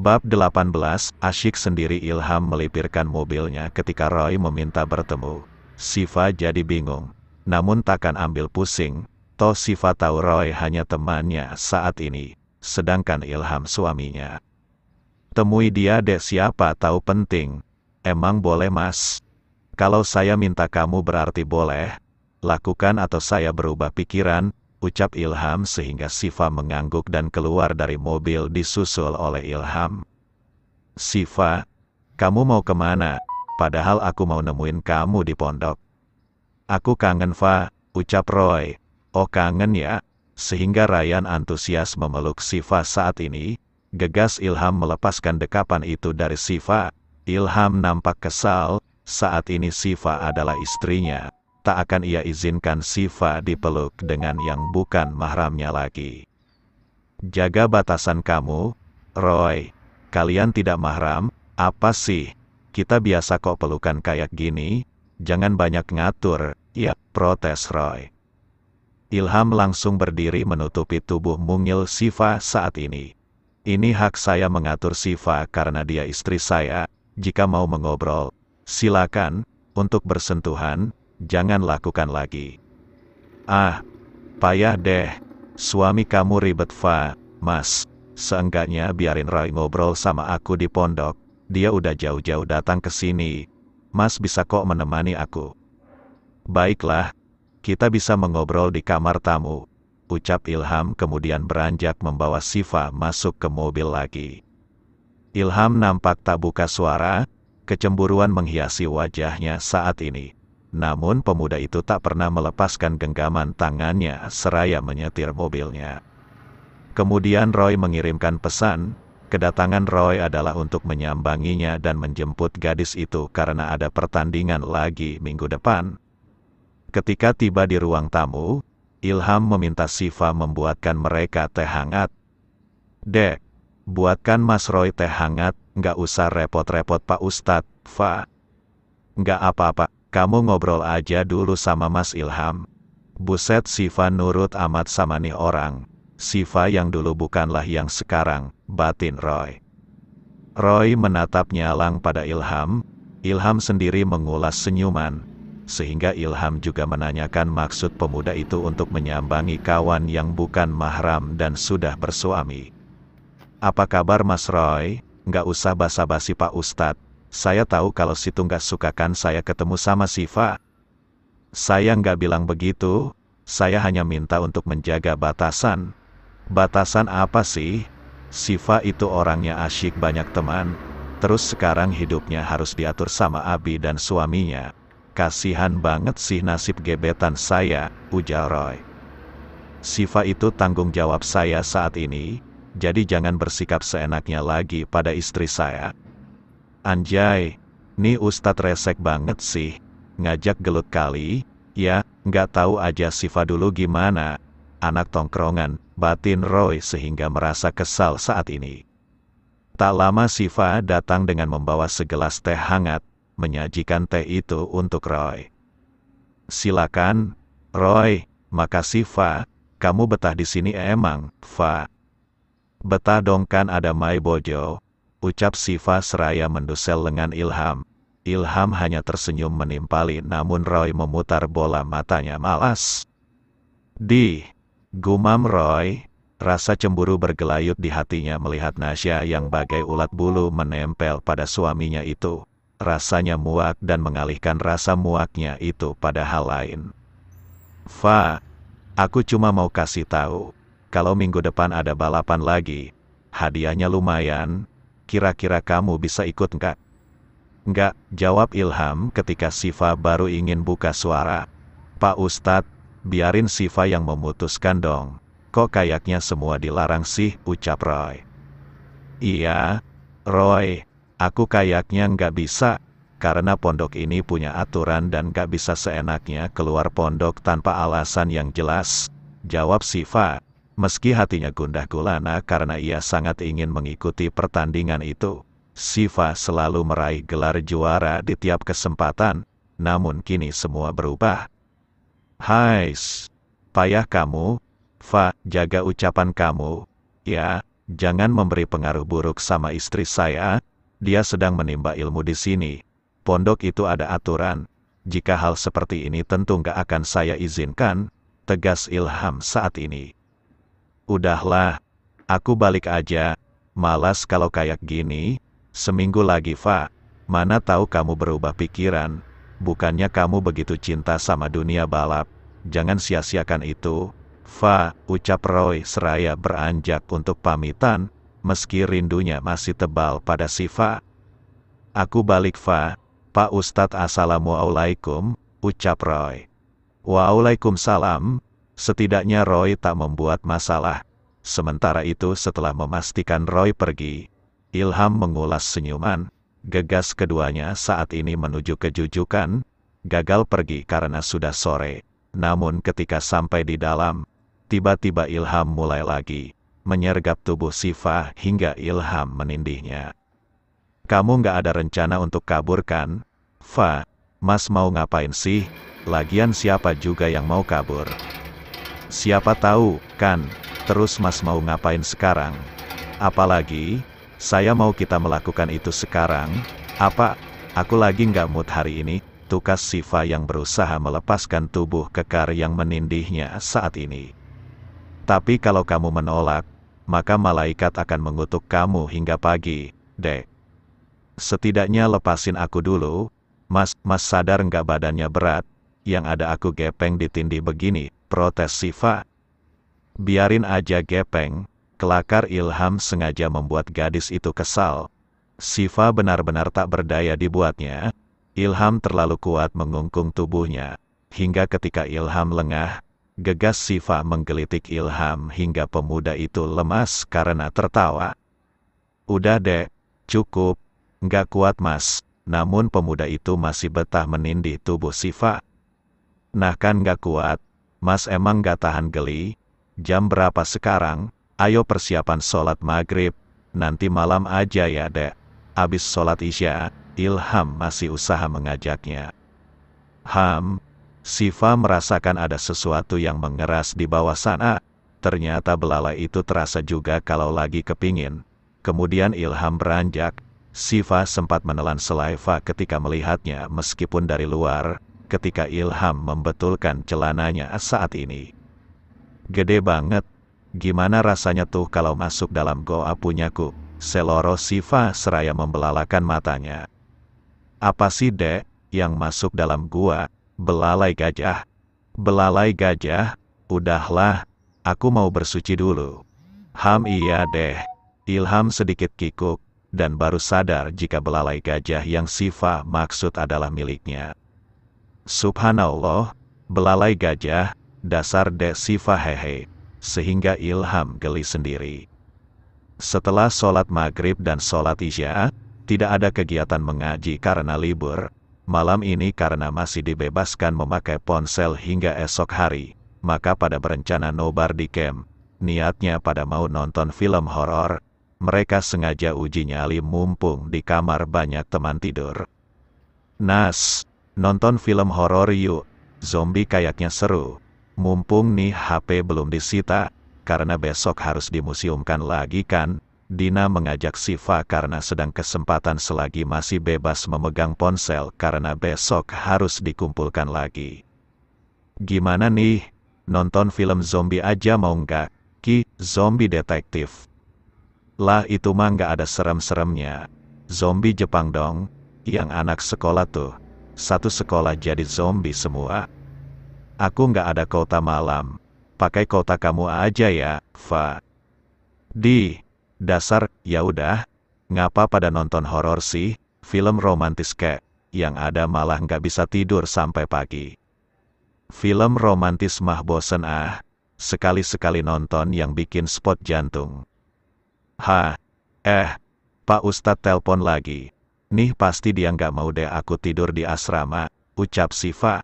Bab 18, asyik sendiri. Ilham melipirkan mobilnya ketika Roy meminta bertemu. Siva jadi bingung. Namun takkan ambil pusing, toh Siva tahu Roy hanya temannya saat ini, sedangkan Ilham suaminya. Temui dia deh, siapa tahu penting. Emang boleh mas? Kalau saya minta kamu berarti boleh. Lakukan atau saya berubah pikiran, ucap Ilham sehingga Siva mengangguk dan keluar dari mobil disusul oleh Ilham. Siva, kamu mau kemana? Padahal aku mau nemuin kamu di pondok. Aku kangen Va, ucap Roy. Oh kangen ya? Sehingga Ryan antusias memeluk Siva saat ini. Gegas Ilham melepaskan dekapan itu dari Siva. Ilham nampak kesal, saat ini Siva adalah istrinya. Tak akan ia izinkan Siva dipeluk dengan yang bukan mahramnya lagi. Jaga batasan kamu, Roy. Kalian tidak mahram, apa sih? Kita biasa kok pelukan kayak gini. Jangan banyak ngatur, ya, protes Roy. Ilham langsung berdiri menutupi tubuh mungil Siva saat ini. Ini hak saya mengatur Siva karena dia istri saya. Jika mau mengobrol, silakan. Untuk bersentuhan, jangan lakukan lagi. Ah, payah deh. Suami kamu ribet Va, mas. Seenggaknya biarin Roy ngobrol sama aku di pondok. Dia udah jauh-jauh datang ke sini. Mas bisa kok menemani aku. Baiklah, kita bisa mengobrol di kamar tamu, ucap Ilham kemudian beranjak membawa Siva masuk ke mobil lagi. Ilham nampak tak buka suara, kecemburuan menghiasi wajahnya saat ini. Namun pemuda itu tak pernah melepaskan genggaman tangannya seraya menyetir mobilnya. Kemudian Roy mengirimkan pesan. Kedatangan Roy adalah untuk menyambanginya dan menjemput gadis itu karena ada pertandingan lagi minggu depan. Ketika tiba di ruang tamu, Ilham meminta Siva membuatkan mereka teh hangat. Dek, buatkan Mas Roy teh hangat, nggak usah repot-repot Pak Ustadz, Va. Nggak apa-apa, kamu ngobrol aja dulu sama Mas Ilham. Buset, Siva nurut amat sama nih orang. Siva yang dulu bukanlah yang sekarang, batin Roy. Roy menatap nyalang pada Ilham. Ilham sendiri mengulas senyuman, sehingga Ilham juga menanyakan maksud pemuda itu untuk menyambangi kawan yang bukan mahram dan sudah bersuami. Apa kabar Mas Roy? Nggak usah basa-basi Pak Ustadz. Saya tahu kalau situ nggak suka kan saya ketemu sama Siva. Saya nggak bilang begitu. Saya hanya minta untuk menjaga batasan. Batasan apa sih? Siva itu orangnya asyik banyak teman. Terus sekarang hidupnya harus diatur sama Abi dan suaminya. Kasihan banget sih nasib gebetan saya, ujar Roy. Siva itu tanggung jawab saya saat ini, jadi jangan bersikap seenaknya lagi pada istri saya. Anjay, nih Ustadz resek banget sih, ngajak gelut kali, ya, nggak tahu aja Siva dulu gimana. Anak tongkrongan, batin Roy sehingga merasa kesal saat ini. Tak lama Siva datang dengan membawa segelas teh hangat, menyajikan teh itu untuk Roy. Silakan, Roy, makasih Va, kamu betah di sini emang, Va. Betah dong kan ada Mai Bojo, ucap Siva seraya mendusel lengan Ilham. Ilham hanya tersenyum menimpali namun Roy memutar bola matanya malas. Gumam Roy, rasa cemburu bergelayut di hatinya melihat Nasya yang bagai ulat bulu menempel pada suaminya itu. Rasanya muak dan mengalihkan rasa muaknya itu pada hal lain. Va, aku cuma mau kasih tahu, kalau minggu depan ada balapan lagi, hadiahnya lumayan, kira-kira kamu bisa ikut nggak? Nggak, jawab Ilham ketika Siva baru ingin buka suara. Pak Ustadz, biarin Siva yang memutuskan dong. Kok kayaknya semua dilarang sih, ucap Roy. Iya, Roy, aku kayaknya nggak bisa, karena pondok ini punya aturan dan nggak bisa seenaknya keluar pondok tanpa alasan yang jelas, jawab Siva. Meski hatinya gundah gulana karena ia sangat ingin mengikuti pertandingan itu. Siva selalu meraih gelar juara di tiap kesempatan, namun kini semua berubah. Hais, payah kamu, Va, jaga ucapan kamu. Ya, Jangan memberi pengaruh buruk sama istri saya, dia sedang menimba ilmu di sini. Pondok itu ada aturan. Jika hal seperti ini tentu nggak akan saya izinkan, tegas Ilham saat ini. Udahlah, aku balik aja. Malas kalau kayak gini. Seminggu lagi, Fa. Mana tahu kamu berubah pikiran. Bukannya kamu begitu cinta sama dunia balap. Jangan sia-siakan itu. Fa, ucap Roy seraya beranjak untuk pamitan, meski rindunya masih tebal pada si Fa. Aku balik, Fa. Pak Ustadz, assalamualaikum, ucap Roy. Waalaikumsalam. Setidaknya Roy tak membuat masalah. Sementara itu setelah memastikan Roy pergi, Ilham mengulas senyuman. Gegas keduanya saat ini menuju kejujukan. Gagal pergi karena sudah sore. Namun ketika sampai di dalam, tiba-tiba Ilham mulai lagi menyergap tubuh Siva hingga Ilham menindihnya. Kamu nggak ada rencana untuk kabur kan? Fa, Mas mau ngapain sih? Lagian siapa juga yang mau kabur? Siapa tahu, kan? Terus Mas mau ngapain sekarang? Apalagi, saya mau kita melakukan itu sekarang. Apa? Aku lagi nggak mood hari ini, tukas Siva yang berusaha melepaskan tubuh kekar yang menindihnya saat ini. Tapi kalau kamu menolak, maka malaikat akan mengutuk kamu hingga pagi, Dek. Setidaknya lepasin aku dulu, Mas sadar nggak badannya berat, yang ada aku gepeng ditindih begini, protes Siva. Biarin aja gepeng, kelakar Ilham sengaja membuat gadis itu kesal. Siva benar-benar tak berdaya dibuatnya. Ilham terlalu kuat mengungkung tubuhnya, hingga ketika Ilham lengah, gegas Siva menggelitik Ilham hingga pemuda itu lemas karena tertawa. Udah dek, cukup, nggak kuat Mas. Namun pemuda itu masih betah menindih tubuh Siva. Nah kan nggak kuat, Mas emang nggak tahan geli? Jam berapa sekarang? Ayo persiapan sholat maghrib, nanti malam aja ya dek. Abis sholat isya, Ilham masih usaha mengajaknya. Siva merasakan ada sesuatu yang mengeras di bawah sana. Ternyata belalai itu terasa juga kalau lagi kepingin. Kemudian Ilham beranjak. Siva sempat menelan saliva ketika melihatnya meskipun dari luar, ketika Ilham membetulkan celananya saat ini. Gede banget. Gimana rasanya tuh kalau masuk dalam goa punyaku? Seloro Siva seraya membelalakan matanya. Apa sih dek, yang masuk dalam gua? Belalai gajah. Belalai gajah? Udahlah, aku mau bersuci dulu. Iya deh. Ilham sedikit kikuk, dan baru sadar jika belalai gajah yang Siva maksud adalah miliknya. Subhanallah, belalai gajah, dasar dek Siva hehe. Sehingga Ilham geli sendiri. Setelah sholat maghrib dan sholat isya, tidak ada kegiatan mengaji karena libur. Malam ini karena masih dibebaskan memakai ponsel hingga esok hari, maka pada berencana nobar di camp. Niatnya pada mau nonton film horor. Mereka sengaja uji nyali mumpung di kamar banyak teman tidur. Nas, nonton film horor yuk. Zombie kayaknya seru. Mumpung nih HP belum disita, karena besok harus dimuseumkan lagi kan. Dina mengajak Siva karena sedang kesempatan selagi masih bebas memegang ponsel karena besok harus dikumpulkan lagi. Gimana nih? Nonton film zombie aja mau nggak? Ki, zombie detektif. Lah itu mah nggak ada serem-seremnya. Zombie Jepang dong. Yang anak sekolah tuh. Satu sekolah jadi zombie semua. Aku nggak ada kota malam. Pakai kota kamu aja ya, Fa. Dasar, ya udah. Ngapa pada nonton horor sih? Film romantis kek. Yang ada malah nggak bisa tidur sampai pagi. Film romantis mah bosen ah. Sekali-sekali nonton yang bikin spot jantung. Pak Ustadz telpon lagi. Nih pasti dia nggak mau deh aku tidur di asrama, ucap Siva.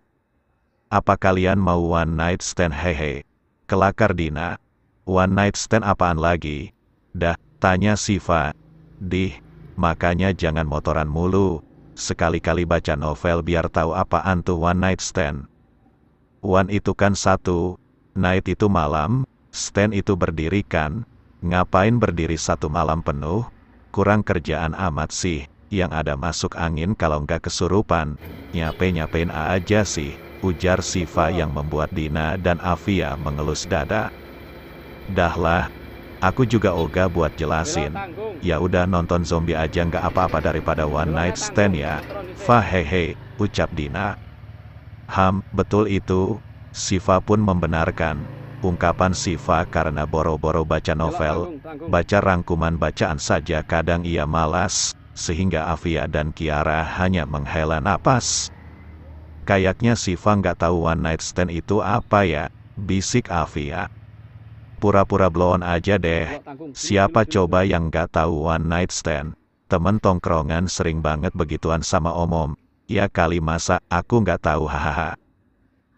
Apa kalian mau one night stand hehe? Kelakar Dina. One night stand apaan lagi? Dah, tanya Siva. Makanya jangan motoran mulu. Sekali-kali baca novel biar tahu apaan tuh one night stand. One itu kan satu, night itu malam, stand itu berdiri kan. Ngapain berdiri 1 malam penuh? Kurang kerjaan amat sih, yang ada masuk angin kalau nggak kesurupan. Nyape-nyapain aja sih, ujar Siva yang membuat Dina dan Afia mengelus dada. Dahlah, aku juga ogah buat jelasin. Ya udah nonton zombie aja nggak apa-apa daripada one night stand ya. Fa hehe, ucap Dina. Betul itu. Siva pun membenarkan. Ungkapan Siva karena boro-boro baca novel, baca rangkuman bacaan saja kadang ia malas, sehingga Afia dan Kiara hanya menghela napas. Kayaknya Siva nggak tahu one night stand itu apa ya, bisik Afia. Pura-pura blow on aja deh. Siapa coba yang nggak tahu one night stand? Temen tongkrongan sering banget begituan sama omom. Ya kali masa aku nggak tahu hahaha.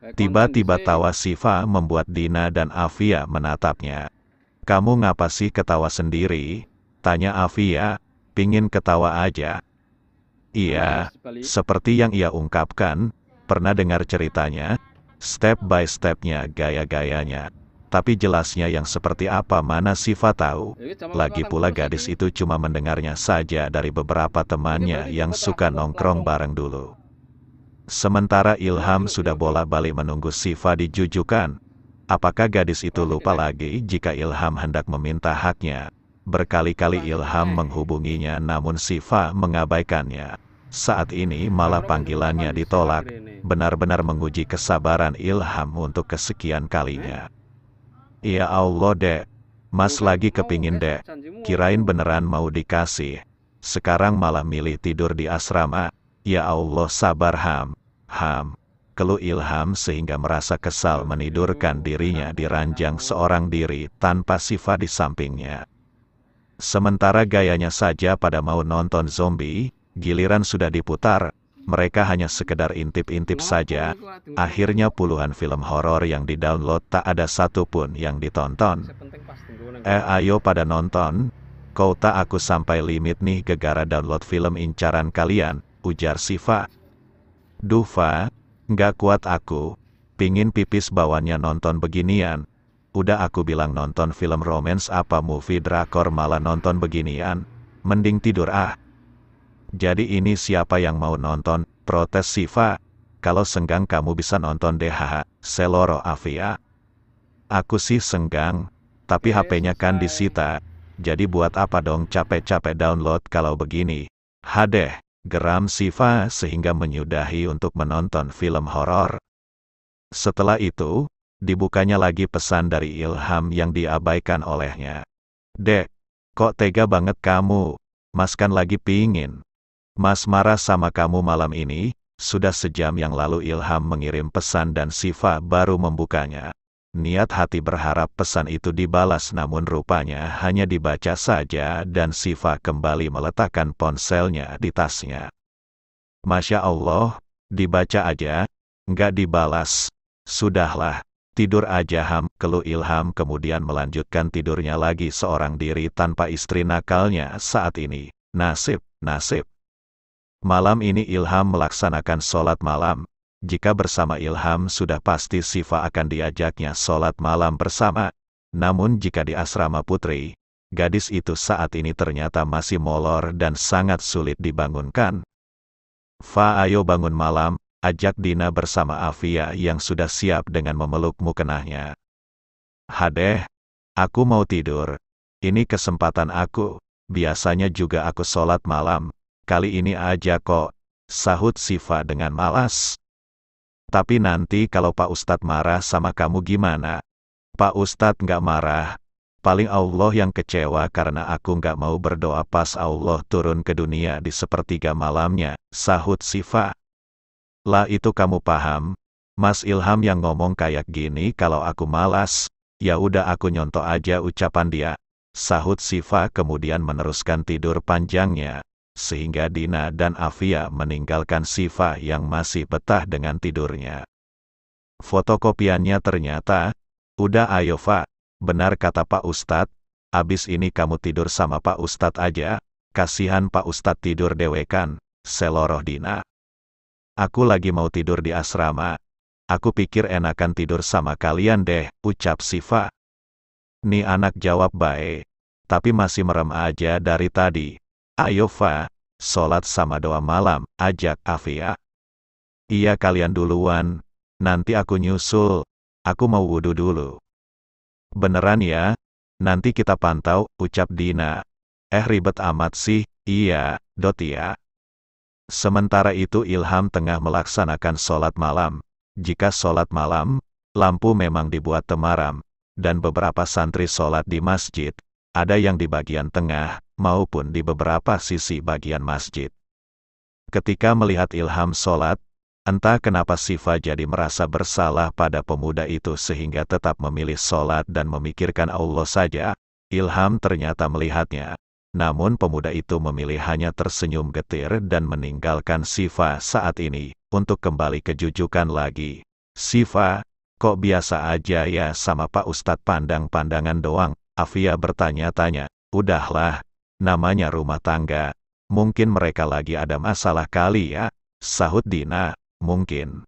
Tiba-tiba tawa Siva membuat Dina dan Afia menatapnya. Kamu ngapa sih ketawa sendiri? Tanya Afia, pingin ketawa aja. Iya, seperti yang ia ungkapkan, pernah dengar ceritanya, step by stepnya gaya-gayanya. Tapi jelasnya yang seperti apa mana Siva tahu. Lagi pula gadis itu cuma mendengarnya saja dari beberapa temannya yang suka nongkrong bareng dulu. Sementara Ilham sudah bolak-balik menunggu Siva dijujukan. Apakah gadis itu lupa lagi jika Ilham hendak meminta haknya? Berkali-kali Ilham menghubunginya namun Siva mengabaikannya. Saat ini malah panggilannya ditolak. Benar-benar menguji kesabaran Ilham untuk kesekian kalinya. Ya Allah dek, Mas lagi kepingin dek. Kirain beneran mau dikasih. Sekarang malah milih tidur di asrama. Ya Allah sabar keluh Ilham sehingga merasa kesal menidurkan dirinya di ranjang seorang diri tanpa Siva di sampingnya. Sementara gayanya saja pada mau nonton zombie, giliran sudah diputar, mereka hanya sekedar intip-intip saja. Akhirnya puluhan film horor yang di-download tak ada satupun yang ditonton. Ayo pada nonton, kau tak aku sampai limit nih gegara download film incaran kalian, ujar Siva. Duh Fa, nggak kuat aku, pingin pipis bawaannya nonton beginian. Udah aku bilang nonton film romance apa movie drakor malah nonton beginian, mending tidur ah. Jadi ini siapa yang mau nonton, protes Siva. Kalau senggang kamu bisa nonton deh haha, seloro Afia. Aku sih senggang, tapi HP-nya kan disita, jadi buat apa dong capek-capek download kalau begini. Hadeh. Geram Siva sehingga menyudahi untuk menonton film horor. Setelah itu, dibukanya lagi pesan dari Ilham yang diabaikan olehnya. Dek, kok tega banget kamu? Mas kan lagi pingin. Mas marah sama kamu malam ini. Sudah sejam yang lalu Ilham mengirim pesan dan Siva baru membukanya. Niat hati berharap pesan itu dibalas namun rupanya hanya dibaca saja dan Siva kembali meletakkan ponselnya di tasnya. Masya Allah, dibaca aja, nggak dibalas. Sudahlah, tidur aja keluh Ilham kemudian melanjutkan tidurnya lagi seorang diri tanpa istri nakalnya saat ini. Nasib. Malam ini Ilham melaksanakan sholat malam. Jika bersama Ilham sudah pasti Siva akan diajaknya sholat malam bersama. Namun jika di asrama putri, gadis itu saat ini ternyata masih molor dan sangat sulit dibangunkan. Fa ayo bangun malam, ajak Dina bersama Afia yang sudah siap dengan memeluk mukenahnya. Hadeh, aku mau tidur. Ini kesempatan aku, biasanya juga aku sholat malam, kali ini aja kok, sahut Siva dengan malas. Tapi nanti kalau Pak Ustadz marah sama kamu gimana? Pak Ustadz nggak marah. Paling Allah yang kecewa karena aku nggak mau berdoa pas Allah turun ke dunia di sepertiga malamnya, sahut Siva. Lah itu kamu paham? Mas Ilham yang ngomong kayak gini kalau aku malas, ya udah aku nyontoh aja ucapan dia, sahut Siva kemudian meneruskan tidur panjangnya. Sehingga Dina dan Afia meninggalkan Siva yang masih betah dengan tidurnya. Fotokopiannya ternyata, udah ayo Fa, benar kata Pak Ustadz, abis ini kamu tidur sama Pak Ustadz aja, kasihan Pak Ustadz tidur dewekan, seloroh Dina. Aku lagi mau tidur di asrama, aku pikir enakan tidur sama kalian deh, ucap Siva. Nih anak jawab baik, tapi masih merem aja dari tadi. Ayo Fa, sholat sama doa malam, ajak Afia. Iya kalian duluan, nanti aku nyusul, aku mau wudhu dulu. Beneran ya? Nanti kita pantau, ucap Dina. Ribet amat sih, iya, Dot ya. Sementara itu Ilham tengah melaksanakan sholat malam. Jika sholat malam, lampu memang dibuat temaram, dan beberapa santri sholat di masjid, ada yang di bagian tengah, maupun di beberapa sisi bagian masjid. Ketika melihat Ilham sholat, entah kenapa Sifa jadi merasa bersalah pada pemuda itu sehingga tetap memilih sholat dan memikirkan Allah saja. Ilham ternyata melihatnya. Namun pemuda itu memilih hanya tersenyum getir dan meninggalkan Sifa saat ini, untuk kembali ke jujukan lagi. Sifa, kok biasa aja ya sama Pak Ustadz pandang-pandangan doang? Afia bertanya-tanya. Udahlah, namanya rumah tangga. Mungkin mereka lagi ada masalah kali ya, sahut Dina. Mungkin.